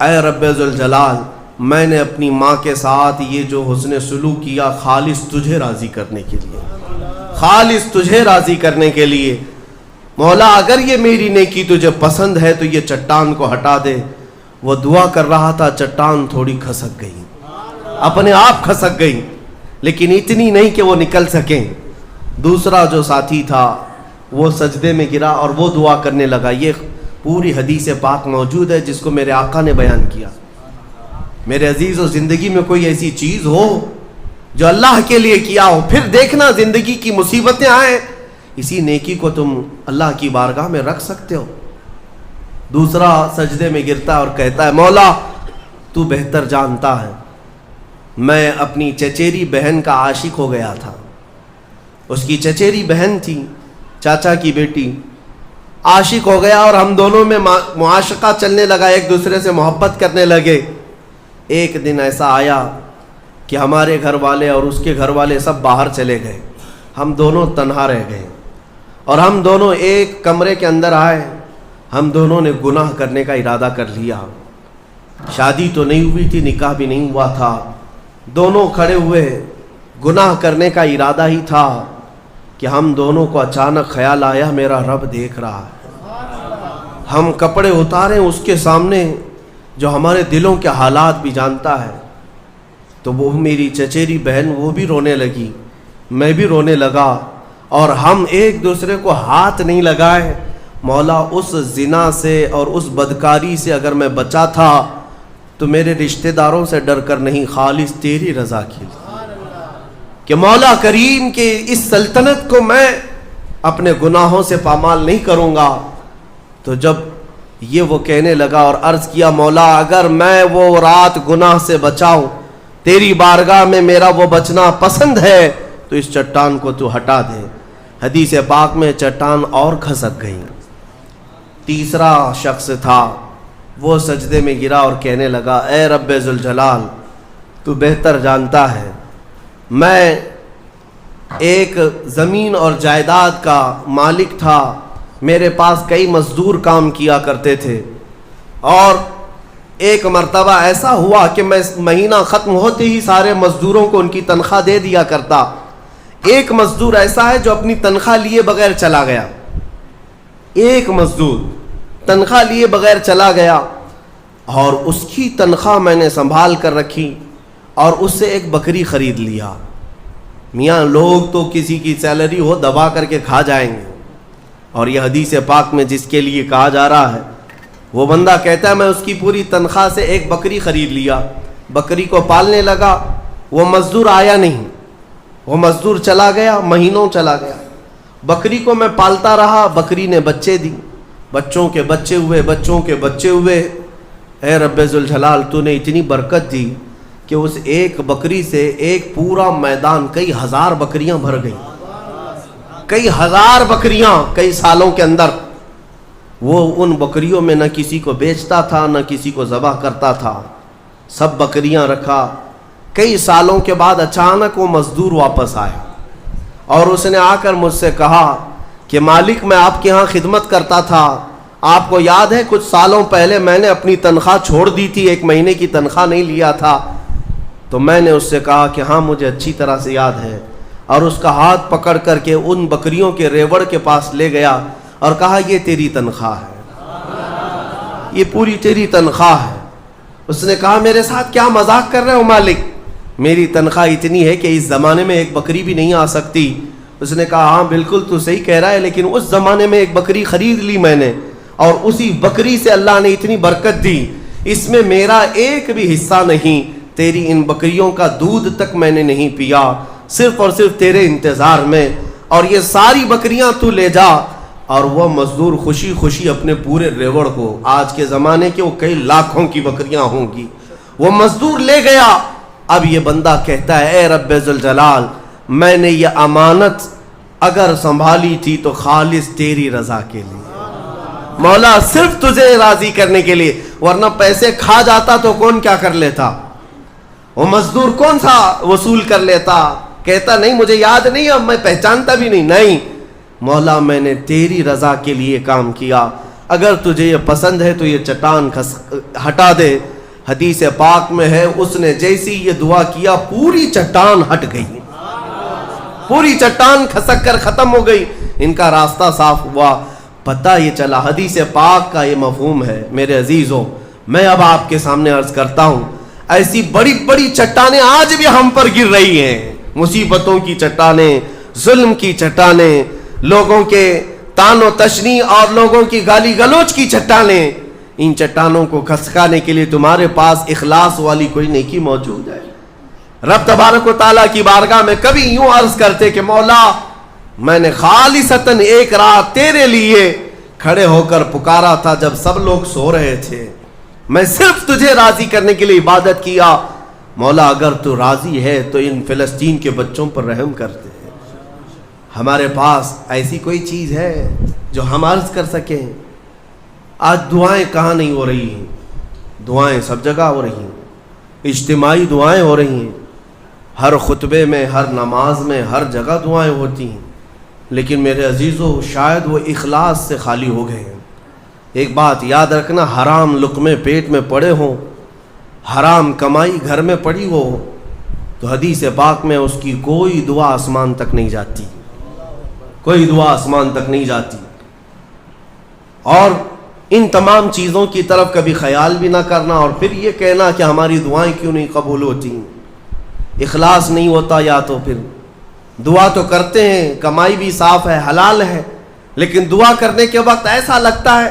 Speaker 1: اے رب ذوالجلال، میں نے اپنی ماں کے ساتھ یہ جو حسن سلوک کیا خالص تجھے راضی کرنے کے لیے، خالص تجھے راضی کرنے کے لیے۔ مولا اگر یہ میری نیکی تجھے پسند ہے تو یہ چٹان کو ہٹا دے۔ وہ دعا کر رہا تھا، چٹان تھوڑی کھسک گئی، اپنے آپ کھسک گئی، لیکن اتنی نہیں کہ وہ نکل سکیں۔ دوسرا جو ساتھی تھا وہ سجدے میں گرا اور وہ دعا کرنے لگا۔ یہ پوری حدیث پاک موجود ہے جس کو میرے آقا نے بیان کیا۔ میرے عزیزو، زندگی میں کوئی ایسی چیز ہو جو اللہ کے لیے کیا ہو، پھر دیکھنا زندگی کی مصیبتیں آئیں، اسی نیکی کو تم اللہ کی بارگاہ میں رکھ سکتے ہو۔ دوسرا سجدے میں گرتا اور کہتا ہے، مولا تو بہتر جانتا ہے میں اپنی چچیری بہن کا عاشق ہو گیا تھا. اس کی چچیری بہن تھی, چاچا کی بیٹی, عاشق ہو گیا اور ہم دونوں میں معاشقہ چلنے لگا, ایک دوسرے سے محبت کرنے لگے. ایک دن ایسا آیا کہ ہمارے گھر والے اور اس کے گھر والے سب باہر چلے گئے, ہم دونوں تنہا رہ گئے اور ہم دونوں ایک کمرے کے اندر آئے. ہم دونوں نے گناہ کرنے کا ارادہ کر لیا. شادی تو نہیں ہوئی تھی, نکاح بھی نہیں ہوا تھا, دونوں کھڑے ہوئے, گناہ کرنے کا ارادہ ہی تھا کہ ہم دونوں کو اچانک خیال آیا میرا رب دیکھ رہا ہے. ہم کپڑے اتارے اس کے سامنے جو ہمارے دلوں کے حالات بھی جانتا ہے. تو وہ میری چچیری بہن وہ بھی رونے لگی, میں بھی رونے لگا اور ہم ایک دوسرے کو ہاتھ نہیں لگائے. مولا اس زنا سے اور اس بدکاری سے اگر میں بچا تھا تو میرے رشتہ داروں سے ڈر کر نہیں, خالص تیری رضا کے لیے کہ مولا کریم کے اس سلطنت کو میں اپنے گناہوں سے پامال نہیں کروں گا. تو جب یہ وہ کہنے لگا اور عرض کیا مولا اگر میں وہ رات گناہ سے بچاؤں, تیری بارگاہ میں میرا وہ بچنا پسند ہے تو اس چٹان کو تو ہٹا دے. حدیث پاک میں چٹان اور کھسک گئی. تیسرا شخص تھا, وہ سجدے میں گرا اور کہنے لگا اے رب ذوالجلال تو بہتر جانتا ہے میں ایک زمین اور جائیداد کا مالک تھا, میرے پاس کئی مزدور کام کیا کرتے تھے اور ایک مرتبہ ایسا ہوا کہ میں مہینہ ختم ہوتے ہی سارے مزدوروں کو ان کی تنخواہ دے دیا کرتا. ایک مزدور ایسا ہے جو اپنی تنخواہ لیے بغیر چلا گیا, ایک مزدور تنخواہ لیے بغیر چلا گیا اور اس کی تنخواہ میں نے سنبھال کر رکھی اور اس سے ایک بکری خرید لیا. میاں لوگ تو کسی کی سیلری ہو دبا کر کے کھا جائیں گے, اور یہ حدیث پاک میں جس کے لیے کہا جا رہا ہے وہ بندہ کہتا ہے میں اس کی پوری تنخواہ سے ایک بکری خرید لیا, بکری کو پالنے لگا. وہ مزدور آیا نہیں, وہ مزدور چلا گیا, مہینوں چلا گیا. بکری کو میں پالتا رہا, بکری نے بچے دی, بچوں کے بچے ہوئے, بچوں کے بچے ہوئے. اے رب ذوالجلال تو نے اتنی برکت دی کہ اس ایک بکری سے ایک پورا میدان کئی ہزار بکریاں بھر گئی, کئی ہزار بکریاں کئی سالوں کے اندر. وہ ان بکریوں میں نہ کسی کو بیچتا تھا نہ کسی کو ذبح کرتا تھا, سب بکریاں رکھا. کئی سالوں کے بعد اچانک وہ مزدور واپس آیا اور اس نے آ کر مجھ سے کہا کہ مالک میں آپ کے ہاں خدمت کرتا تھا, آپ کو یاد ہے کچھ سالوں پہلے میں نے اپنی تنخواہ چھوڑ دی تھی, ایک مہینے کی تنخواہ نہیں لیا تھا. تو میں نے اس سے کہا کہ ہاں مجھے اچھی طرح سے یاد ہے, اور اس کا ہاتھ پکڑ کر کے ان بکریوں کے ریوڑ کے پاس لے گیا اور کہا یہ تیری تنخواہ ہے, یہ پوری تیری تنخواہ ہے. اس نے کہا میرے ساتھ کیا مذاق کر رہے ہو مالک, میری تنخواہ اتنی ہے کہ اس زمانے میں ایک بکری بھی نہیں آ سکتی. اس نے کہا ہاں بالکل تو صحیح کہہ رہا ہے, لیکن اس زمانے میں ایک بکری خرید لی میں نے اور اسی بکری سے اللہ نے اتنی برکت دی, اس میں میرا ایک بھی حصہ نہیں. تیری ان بکریوں کا دودھ تک میں نے نہیں پیا, صرف اور صرف تیرے انتظار میں, اور یہ ساری بکریاں تو لے جا. اور وہ مزدور خوشی خوشی اپنے پورے ریوڑ کو, آج کے زمانے کے وہ کئی لاکھوں کی بکریاں ہوں گی, وہ مزدور لے گیا. اب یہ بندہ کہتا ہے اے رب ذوالجلال میں نے یہ امانت اگر سنبھالی تھی تو خالص تیری رضا کے لیے, مولا صرف تجھے راضی کرنے کے لیے, ورنہ پیسے کھا جاتا تو کون کیا کر لیتا, وہ مزدور کون سا وصول کر لیتا. کہتا نہیں مجھے یاد نہیں, اب میں پہچانتا بھی نہیں. نہیں مولا میں نے تیری رضا کے لیے کام کیا, اگر تجھے یہ پسند ہے تو یہ چٹان ہٹا دے. حدیث پاک میں ہے اس نے جیسی یہ دعا کیا پوری چٹان ہٹ گئی, پوری چٹان کھسک کر ختم ہو گئی, ان کا راستہ صاف ہوا. پتہ یہ چلا حدیث پاک کا یہ مفہوم ہے. میرے عزیزوں میں اب آپ کے سامنے عرض کرتا ہوں, ایسی بڑی بڑی چٹانیں آج بھی ہم پر گر رہی ہیں, مصیبتوں کی چٹانیں, ظلم کی چٹانیں, لوگوں کے تان و تشنی اور لوگوں کی گالی گلوچ کی چٹانیں. ان چٹانوں کو کھسکانے کے لیے تمہارے پاس اخلاص والی کوئی نیکی موجود ہے. رب تبارک و تعالیٰ کی بارگاہ میں کبھی یوں عرض کرتے کہ مولا میں نے خالصتاً ایک رات تیرے لیے کھڑے ہو کر پکارا تھا جب سب لوگ سو رہے تھے, میں صرف تجھے راضی کرنے کے لیے عبادت کیا, مولا اگر تو راضی ہے تو ان فلسطین کے بچوں پر رحم کرتے ہیں. ہمارے پاس ایسی کوئی چیز ہے جو ہم عرض کر سکیں؟ آج دعائیں کہاں نہیں ہو رہی ہیں؟ دعائیں سب جگہ ہو رہی ہیں، اجتماعی دعائیں ہو رہی ہیں، ہر خطبے میں، ہر نماز میں، ہر جگہ دعائیں ہوتی ہیں. لیکن میرے عزیزو، شاید وہ اخلاص سے خالی ہو گئے ہیں. ایک بات یاد رکھنا، حرام لقمے پیٹ میں پڑے ہوں، حرام کمائی گھر میں پڑی ہو تو حدیث پاک میں اس کی کوئی دعا آسمان تک نہیں جاتی، کوئی دعا آسمان تک نہیں جاتی. اور ان تمام چیزوں کی طرف کبھی خیال بھی نہ کرنا اور پھر یہ کہنا کہ ہماری دعائیں کیوں نہیں قبول ہوتی. اخلاص نہیں ہوتا. یا تو پھر دعا تو کرتے ہیں، کمائی بھی صاف ہے، حلال ہے، لیکن دعا کرنے کے وقت ایسا لگتا ہے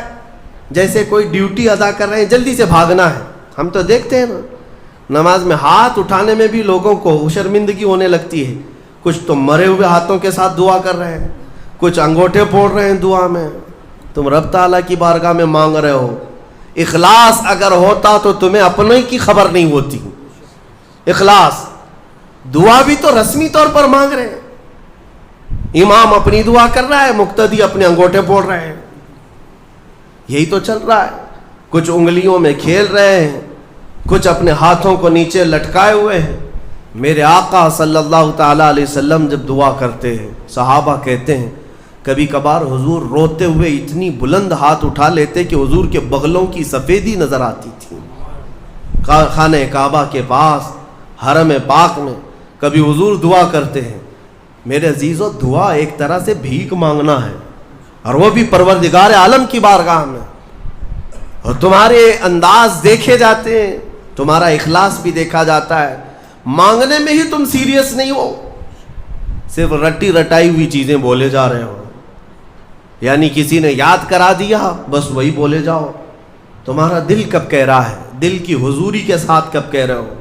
Speaker 1: جیسے کوئی ڈیوٹی ادا کر رہے ہیں، جلدی سے بھاگنا ہے. ہم تو دیکھتے ہیں نا، نماز میں ہاتھ اٹھانے میں بھی لوگوں کو شرمندگی ہونے لگتی ہے. کچھ تو مرے ہوئے ہاتھوں کے ساتھ دعا کر رہے ہیں، کچھ انگوٹھے پھوڑ رہے ہیں دعا میں. تم رب تعالیٰ کی بارگاہ میں مانگ رہے ہو. اخلاص اگر ہوتا تو تمہیں اپنے کی خبر نہیں ہوتی. اخلاص، دعا بھی تو رسمی طور پر مانگ رہے ہیں. امام اپنی دعا کر رہا ہے، مقتدی اپنے انگوٹھے پھوڑ رہے ہیں. یہی تو چل رہا ہے. کچھ انگلیوں میں کھیل رہے ہیں، کچھ اپنے ہاتھوں کو نیچے لٹکائے ہوئے ہیں. میرے آقا صلی اللہ تعالیٰ علیہ وسلم جب دعا کرتے ہیں، صحابہ کہتے ہیں کبھی کبھار حضور روتے ہوئے اتنی بلند ہاتھ اٹھا لیتے کہ حضور کے بغلوں کی سفیدی نظر آتی تھی. خانہ کعبہ کے پاس، حرم پاک میں کبھی حضور دعا کرتے ہیں. میرے عزیزو، دعا ایک طرح سے بھیک مانگنا ہے، اور وہ بھی پروردگار عالم کی بارگاہ میں. اور تمہارے انداز دیکھے جاتے ہیں، تمہارا اخلاص بھی دیکھا جاتا ہے. مانگنے میں ہی تم سیریس نہیں ہو، صرف رٹی رٹائی ہوئی چیزیں بولے جا رہے ہو. یعنی کسی نے یاد کرا دیا، بس وہی بولے جاؤ. تمہارا دل کب کہہ رہا ہے؟ دل کی حضوری کے ساتھ کب کہہ رہے ہو؟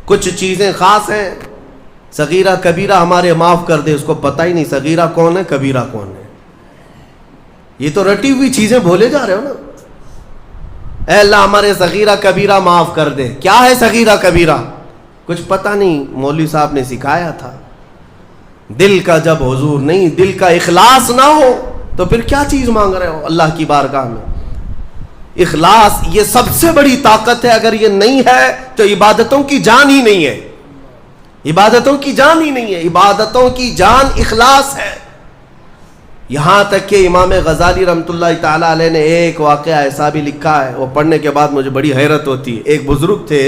Speaker 1: کچھ چیزیں خاص ہیں، صغیرہ کبیرہ ہمارے معاف کر دے، اس کو پتہ ہی نہیں صغیرہ کون ہے کبیرہ کون ہے. یہ تو رٹی ہوئی چیزیں بولے جا رہے ہو نا. اے اللہ ہمارے صغیرہ کبیرہ معاف کر دے. کیا ہے صغیرہ کبیرہ؟ کچھ پتہ نہیں، مولوی صاحب نے سکھایا تھا. دل کا جب حضور نہیں، دل کا اخلاص نہ ہو تو پھر کیا چیز مانگ رہے ہو اللہ کی بارگاہ میں؟ اخلاص یہ سب سے بڑی طاقت ہے. اگر یہ نہیں ہے تو عبادتوں کی جان ہی نہیں ہے. عبادتوں کی جان ہی نہیں ہے. عبادتوں کی جان اخلاص ہے. یہاں تک کہ امام غزالی رحمۃ اللہ تعالیٰ علیہ نے ایک واقعہ ایسا بھی لکھا ہے، وہ پڑھنے کے بعد مجھے بڑی حیرت ہوتی ہے. ایک بزرگ تھے،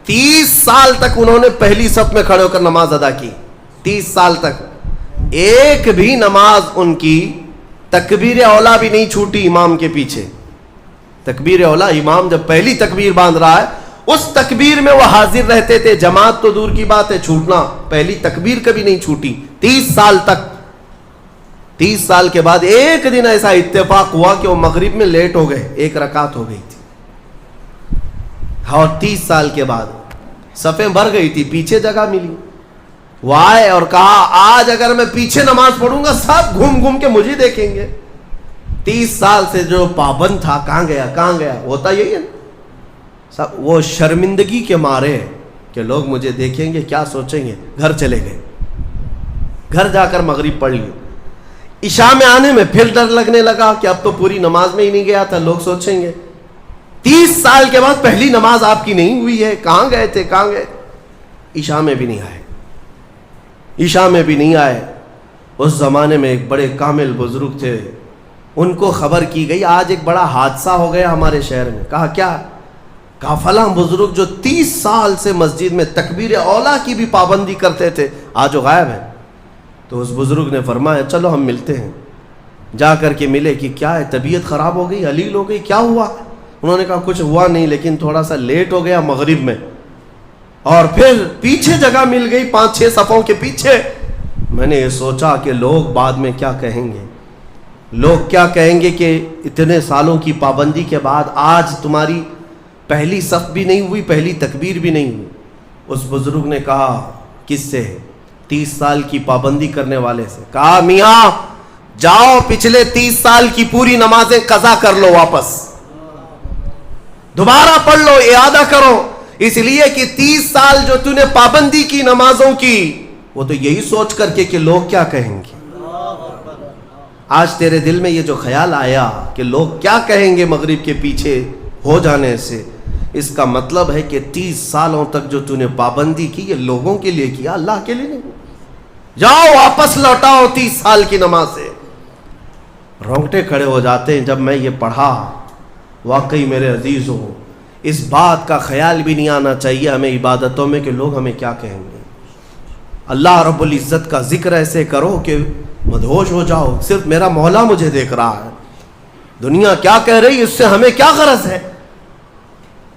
Speaker 1: 30 سال تک انہوں نے پہلی صف میں کھڑے ہو کر نماز ادا کی. 30 سال تک ایک بھی نماز ان کی تکبیر اولا بھی نہیں چھوٹی امام کے پیچھے. تکبیر اولا، امام جب پہلی تکبیر باندھ رہا ہے اس تکبیر میں وہ حاضر رہتے تھے. جماعت تو دور کی بات ہے، چھوٹنا، پہلی تکبیر کبھی نہیں چھوٹی 30 سال تک. 30 سال کے بعد ایک دن ایسا اتفاق ہوا کہ وہ مغرب میں لیٹ ہو گئے، 1 رکعت ہو گئی تھی. اور 30 سال کے بعد صفیں بھر گئی تھی، پیچھے جگہ ملی. وہ آئے اور کہا آج اگر میں پیچھے نماز پڑھوں گا سب گھوم گھوم کے مجھے دیکھیں گے. 30 سال سے جو پابند تھا کہاں گیا کہاں گیا؟ ہوتا یہی ہے سب. وہ شرمندگی کے مارے کہ لوگ مجھے دیکھیں گے، کیا سوچیں گے، گھر چلے گئے. گھر جا کر مغرب پڑھ لی. عشاء میں آنے میں پھر ڈر لگنے لگا کہ اب تو پوری نماز میں ہی نہیں گیا تھا، لوگ سوچیں گے. 30 سال کے بعد پہلی نماز آپ کی نہیں ہوئی ہے، کہاں گئے تھے کہاں گئے؟ عشاء میں بھی نہیں آئے. عشاء میں بھی نہیں آئے. اس زمانے میں ایک بڑے کامل بزرگ تھے، ان کو خبر کی گئی آج ایک بڑا حادثہ ہو گیا ہمارے شہر میں. کہا کیا؟ کہا فلاں بزرگ جو 30 سال سے مسجد میں تکبیر اولا کی بھی پابندی کرتے تھے آج وہ غائب ہے. تو اس بزرگ نے فرمایا چلو ہم ملتے ہیں. جا کر کے ملے کہ کیا ہے، طبیعت خراب ہو گئی، ہلیل ہو گئی، کیا ہوا؟ انہوں نے کہا کچھ ہوا نہیں، لیکن تھوڑا سا لیٹ ہو گیا مغرب میں. اور پھر پیچھے جگہ مل گئی 5-6 صفوں کے پیچھے. میں نے یہ سوچا کہ لوگ بعد میں کیا کہیں گے، لوگ کیا کہیں گے کہ اتنے سالوں کی پابندی کے بعد آج تمہاری پہلی صف بھی نہیں ہوئی، پہلی تکبیر بھی نہیں ہوئی. اس بزرگ نے کہا کس سے؟ 30 سال کی پابندی کرنے والے سے. کہا میاں جاؤ پچھلے 30 سال کی پوری نمازیں قضا کر لو، واپس دوبارہ پڑھ لو، اعادہ کرو. اس لیے کہ 30 سال جو تو نے پابندی کی نمازوں کی، وہ تو یہی سوچ کر کے کہ لوگ کیا کہیں گے۔ آج تیرے دل میں یہ جو خیال آیا کہ لوگ کیا کہیں گے مغرب کے پیچھے ہو جانے سے، اس کا مطلب ہے کہ 30 سالوں تک جو تو نے پابندی کی یہ لوگوں کے لیے کیا، اللہ کے لیے نہیں۔ جاؤ واپس لوٹاؤ 30 سال کی نماز سے۔ رونگٹے کھڑے ہو جاتے ہیں جب میں یہ پڑھا۔ واقعی میرے عزیزوں، اس بات کا خیال بھی نہیں آنا چاہیے ہمیں عبادتوں میں کہ لوگ ہمیں کیا کہیں گے۔ اللہ رب العزت کا ذکر ایسے کرو کہ مدہوش ہو جاؤ، صرف میرا مولا مجھے دیکھ رہا ہے، دنیا کیا کہہ رہی اس سے ہمیں کیا غرض ہے۔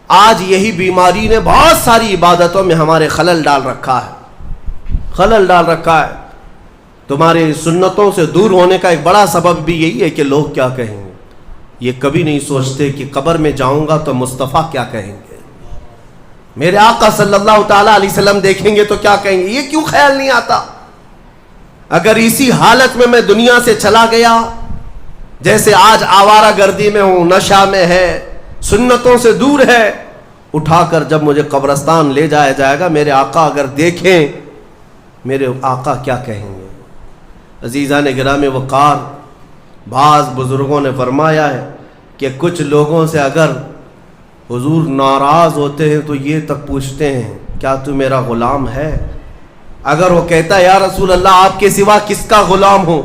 Speaker 1: آج یہی بیماری نے بہت ساری عبادتوں میں ہمارے خلل ڈال رکھا ہے، خلل ڈال رکھا ہے۔ تمہارے سنتوں سے دور ہونے کا ایک بڑا سبب بھی یہی ہے کہ لوگ کیا کہیں گے۔ یہ کبھی نہیں سوچتے کہ قبر میں جاؤں گا تو مصطفیٰ کیا کہیں گے، میرے آقا صلی اللہ تعالیٰ علیہ وسلم دیکھیں گے تو کیا کہیں گے۔ یہ کیوں خیال نہیں آتا؟ اگر اسی حالت میں دنیا سے چلا گیا، جیسے آج آوارہ گردی میں ہوں، نشہ میں ہے، سنتوں سے دور ہے، اٹھا کر جب مجھے قبرستان لے جایا جائے گا، میرے آقا اگر دیکھیں، میرے آقا کیا کہیں گے۔ عزیزان گرامی وقار، بعض بزرگوں نے فرمایا ہے کہ کچھ لوگوں سے اگر حضور ناراض ہوتے ہیں تو یہ تک پوچھتے ہیں کیا تو میرا غلام ہے؟ اگر وہ کہتا ہے یا رسول اللہ آپ کے سوا کس کا غلام ہوں،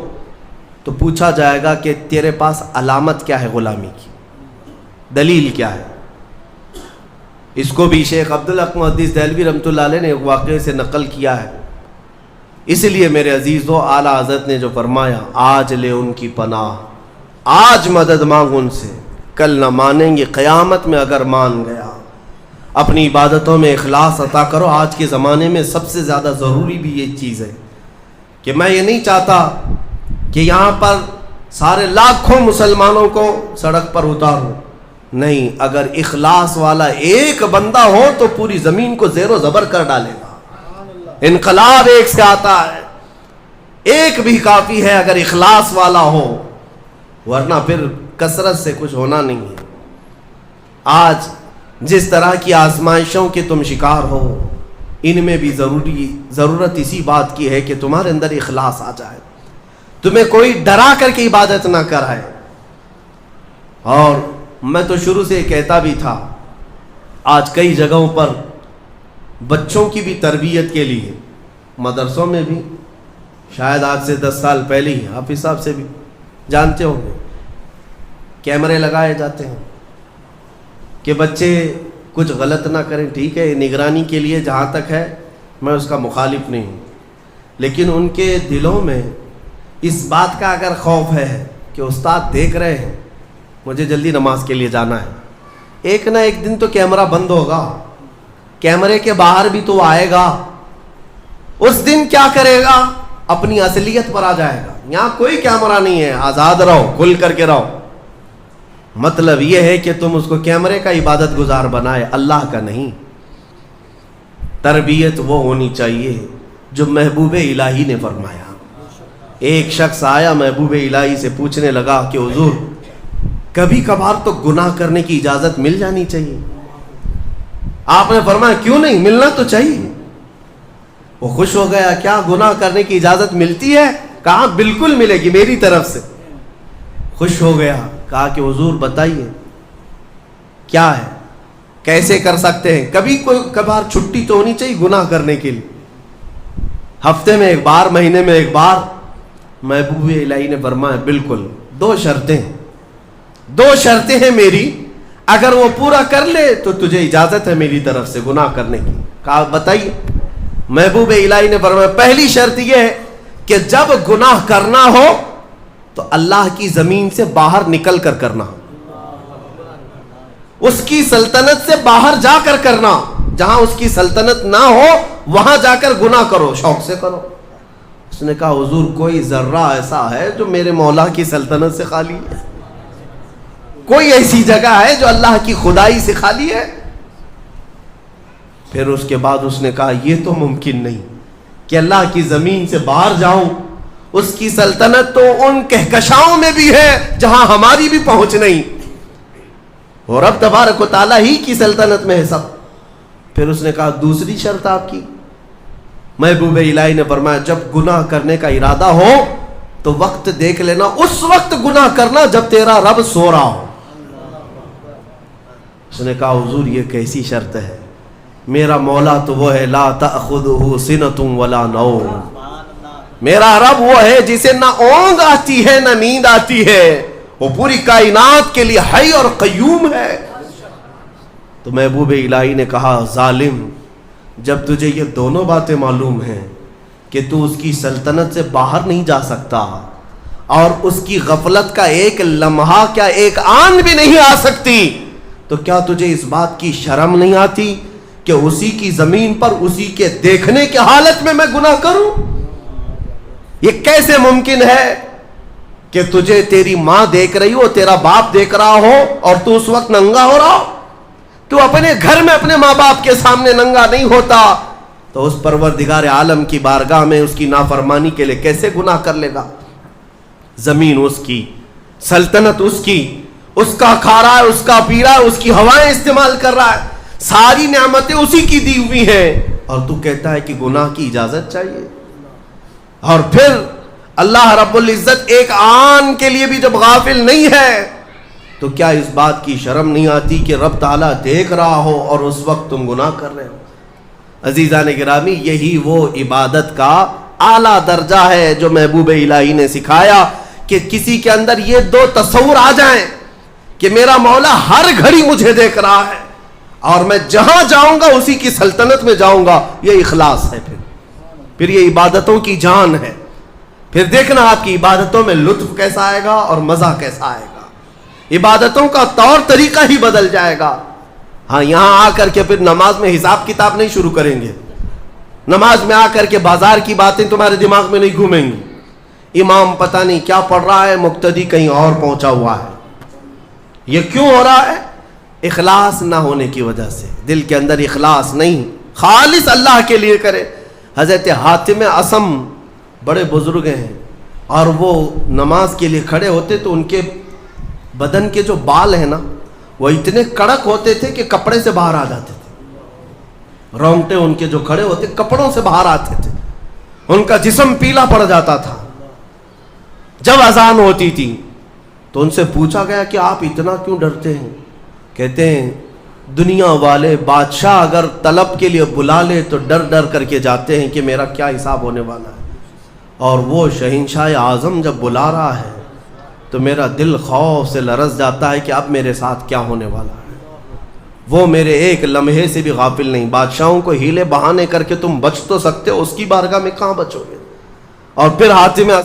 Speaker 1: تو پوچھا جائے گا کہ تیرے پاس علامت کیا ہے غلامی کی، دلیل کیا ہے۔ اس کو بھی شیخ عبدالحق محدث دہلوی رحمۃ اللہ علیہ نے ایک واقعے سے نقل کیا ہے۔ اس لیے میرے عزیزو، اعلیٰ حضرت نے جو فرمایا، آج لے ان کی پناہ، آج مدد مانگ ان سے، کل نہ مانیں گے قیامت میں اگر مان گیا۔ اپنی عبادتوں میں اخلاص عطا کرو۔ آج کے زمانے میں سب سے زیادہ ضروری بھی یہ چیز ہے کہ میں یہ نہیں چاہتا کہ یہاں پر سارے لاکھوں مسلمانوں کو سڑک پر اتاروں، نہیں، اگر اخلاص والا ایک بندہ ہو تو پوری زمین کو زیر و زبر کر ڈالے گا۔ انقلاب ایک سے آتا ہے، ایک بھی کافی ہے اگر اخلاص والا ہو، ورنہ پھر کثرت سے کچھ ہونا نہیں ہے۔ آج جس طرح کی آزمائشوں کے تم شکار ہو، ان میں بھی ضرورت اسی بات کی ہے کہ تمہارے اندر اخلاص آ جائے، تمہیں کوئی ڈرا کر کے عبادت نہ کرائے۔ اور میں تو شروع سے کہتا بھی تھا، آج کئی جگہوں پر بچوں کی بھی تربیت کے لیے، مدرسوں میں بھی، شاید آج سے 10 سال پہلے ہی حافظ صاحب سے بھی جانتے ہوں گے، کیمرے لگائے جاتے ہیں کہ بچے کچھ غلط نہ کریں۔ ٹھیک ہے، نگرانی کے لیے جہاں تک ہے میں اس کا مخالف نہیں ہوں، لیکن ان کے دلوں میں اس بات کا اگر خوف ہے کہ استاد دیکھ رہے ہیں، مجھے جلدی نماز کے لیے جانا ہے، ایک نہ ایک دن تو کیمرہ بند ہوگا، کیمرے کے باہر بھی تو آئے گا، اس دن کیا کرے گا؟ اپنی اصلیت پر آ جائے گا۔ یہاں کوئی کیمرہ نہیں ہے، آزاد رہو، کھل کر کے رہو۔ مطلب یہ ہے کہ تم اس کو کیمرے کا عبادت گزار بنائے، اللہ کا نہیں۔ تربیت وہ ہونی چاہیے جو محبوب الہی نے فرمایا۔ ایک شخص آیا محبوب الہی سے پوچھنے لگا کہ حضور کبھی کبھار تو گناہ کرنے کی اجازت مل جانی چاہیے۔ آپ نے فرمایا کیوں نہیں، ملنا تو چاہیے۔ وہ خوش ہو گیا، کیا گناہ کرنے کی اجازت ملتی ہے؟ کہا بالکل ملے گی میری طرف سے۔ خوش ہو گیا، کہا کہ حضور بتائیے کیا ہے، کیسے کر سکتے ہیں؟ کبھی کوئی کبھار چھٹی تو ہونی چاہیے گناہ کرنے کے لیے، ہفتے میں ایک بار، مہینے میں ایک بار۔ محبوب الہی نے فرمایا بالکل، 2 شرطیں ہیں میری، اگر وہ پورا کر لے تو تجھے اجازت ہے میری طرف سے گناہ کرنے کی۔ کہا بتائیے۔ محبوب الہی نے فرمایا پہلی شرط یہ ہے کہ جب گناہ کرنا ہو تو اللہ کی زمین سے باہر نکل کر کرنا، اس کی سلطنت سے باہر جا کر کرنا، جہاں اس کی سلطنت نہ ہو وہاں جا کر گناہ کرو، شوق سے کرو۔ اس نے کہا حضور کوئی ذرہ ایسا ہے جو میرے مولا کی سلطنت سے خالی ہے؟ کوئی ایسی جگہ ہے جو اللہ کی خدائی سے خالی ہے؟ پھر اس کے بعد اس نے کہا یہ تو ممکن نہیں کہ اللہ کی زمین سے باہر جاؤں، اس کی سلطنت تو ان کہکشاؤں میں بھی ہے جہاں ہماری بھی پہنچ نہیں، اور رب تبارک و تعالیٰ ہی کی سلطنت میں ہے سب۔ پھر اس نے کہا دوسری شرط آپ کی؟ محبوب الہی نے فرمایا جب گناہ کرنے کا ارادہ ہو تو وقت دیکھ لینا، اس وقت گناہ کرنا جب تیرا رب سو رہا ہو۔ اس نے کہا حضور یہ کیسی شرط ہے؟ میرا مولا تو وہ ہے لا تأخذہ سنۃ ولا نوم، میرا رب وہ ہے جسے نہ اونگ آتی ہے نہ نیند آتی ہے، وہ پوری کائنات کے لیے حی اور قیوم ہے۔ تو محبوب الہی نے کہا ظالم، جب تجھے یہ دونوں باتیں معلوم ہیں کہ تو اس کی سلطنت سے باہر نہیں جا سکتا اور اس کی غفلت کا ایک لمحہ کیا ایک آن بھی نہیں آ سکتی، تو کیا تجھے اس بات کی شرم نہیں آتی کہ اسی کی زمین پر اسی کے دیکھنے کے حالت میں گناہ کروں؟ یہ کیسے ممکن ہے کہ تجھے تیری ماں دیکھ رہی ہو، تیرا باپ دیکھ رہا ہو اور تو اس وقت ننگا ہو رہا ہو؟ تو اپنے گھر میں اپنے ماں باپ کے سامنے ننگا نہیں ہوتا تو اس پروردگار عالم کی بارگاہ میں اس کی نافرمانی کے لیے کیسے گناہ کر لے گا؟ زمین اس کی، سلطنت اس کی، اس کا کھا رہا ہے، اس کا پی رہا ہے، اس کی ہوائیں استعمال کر رہا ہے، ساری نعمتیں اسی کی دی ہوئی ہیں، اور تو کہتا ہے کہ گناہ کی اجازت چاہیے؟ اور پھر اللہ رب العزت ایک آن کے لیے بھی جب غافل نہیں ہے تو کیا اس بات کی شرم نہیں آتی کہ رب تعالیٰ دیکھ رہا ہو اور اس وقت تم گناہ کر رہے ہو؟ عزیزان گرامی، یہی وہ عبادت کا اعلیٰ درجہ ہے جو محبوب الہی نے سکھایا کہ کسی کے اندر یہ دو تصور آ جائیں کہ میرا مولا ہر گھڑی مجھے دیکھ رہا ہے اور میں جہاں جاؤں گا اسی کی سلطنت میں جاؤں گا، یہ اخلاص ہے، پھر یہ عبادتوں کی جان ہے۔ پھر دیکھنا آپ کی عبادتوں میں لطف کیسا آئے گا اور مزہ کیسا آئے گا، عبادتوں کا طور طریقہ ہی بدل جائے گا۔ ہاں یہاں آ کر کے پھر نماز میں حساب کتاب نہیں شروع کریں گے، نماز میں آ کر کے بازار کی باتیں تمہارے دماغ میں نہیں گھومیں گی، امام پتہ نہیں کیا پڑھ رہا ہے، مقتدی کہیں اور پہنچا ہوا ہے۔ یہ کیوں ہو رہا ہے؟ اخلاص نہ ہونے کی وجہ سے، دل کے اندر اخلاص نہیں، خالص اللہ کے لیے کرے۔ حضرت حاتم اصم بڑے بزرگ ہیں اور وہ نماز کے لیے کھڑے ہوتے تو ان کے بدن کے جو بال ہیں نا وہ اتنے کڑک ہوتے تھے کہ کپڑے سے باہر آ جاتے تھے، رونگٹے ان کے جو کھڑے ہوتے کپڑوں سے باہر آتے تھے، ان کا جسم پیلا پڑ جاتا تھا۔ جب اذان ہوتی تھی تو ان سے پوچھا گیا کہ آپ اتنا کیوں ڈرتے ہیں؟ کہتے ہیں دنیا والے بادشاہ اگر طلب کے لیے بلا لے تو ڈر ڈر کر کے جاتے ہیں کہ میرا کیا حساب ہونے والا ہے، اور وہ شہنشاہ اعظم جب بلا رہا ہے تو میرا دل خوف سے لرز جاتا ہے کہ اب میرے ساتھ کیا ہونے والا ہے۔ وہ میرے ایک لمحے سے بھی غافل نہیں۔ بادشاہوں کو ہیلے بہانے کر کے تم بچ تو سکتے ہو، اس کی بارگاہ میں کہاں بچو گے؟ اور پھر حاتم